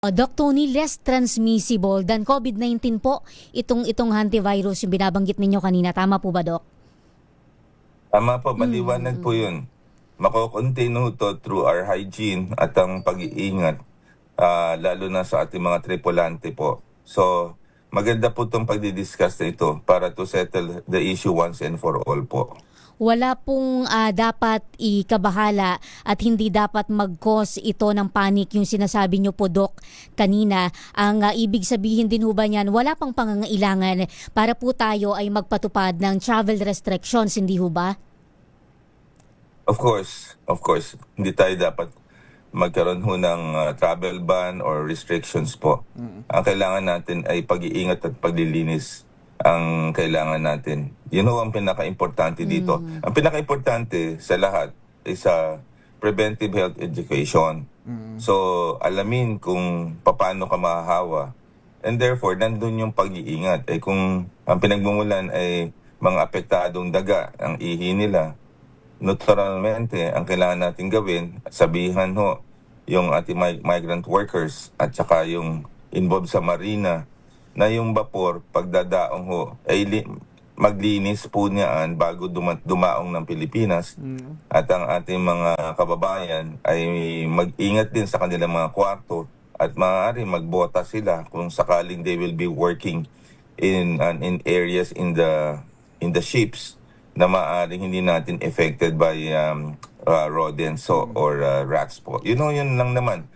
Doc Tony, less transmissible than COVID-19 po itong hantavirus yung binabanggit ninyo kanina. Tama po ba, Doc? Tama po, maliwanag po yun. Makocontain to through our hygiene at ang pag-iingat, lalo na sa ating mga tripulante po. So, maganda po itong pagdidiscuss na ito para to settle the issue once and for all po. Wala pong dapat ikabahala at hindi dapat mag-cause ito ng panic yung sinasabi nyo po, Doc, kanina. Ang ibig sabihin din ho ba niyan, wala pang pangangailangan para po tayo ay magpatupad ng travel restrictions, hindi ho ba? Of course. Hindi tayo dapat magkaroon ho ng travel ban or restrictions po. Ang kailangan natin ay pag-iingat at paglilinis ang kailangan natin. Yun ho ang pinaka-importante dito. Ang pinaka-importante sa lahat is preventive health education. So, alamin kung paano ka mahahawa. And therefore, nandun yung pag-iingat. Kung ang pinagmumulan ay mga apektadong daga, ang ihi nila, naturalmente, ang kailangan natin gawin, sabihan ho yung ating migrant workers at saka yung involved sa marina, na yung vapor, pagdadaong ho, ay maglinis po niyaan bago dumaong ng Pilipinas. At ang ating mga kababayan ay mag-ingat din sa kanilang mga kwarto at maaari magbota sila kung sakaling they will be working in areas in the ships na maaaring hindi natin affected by rodents or rats po. Yun lang naman.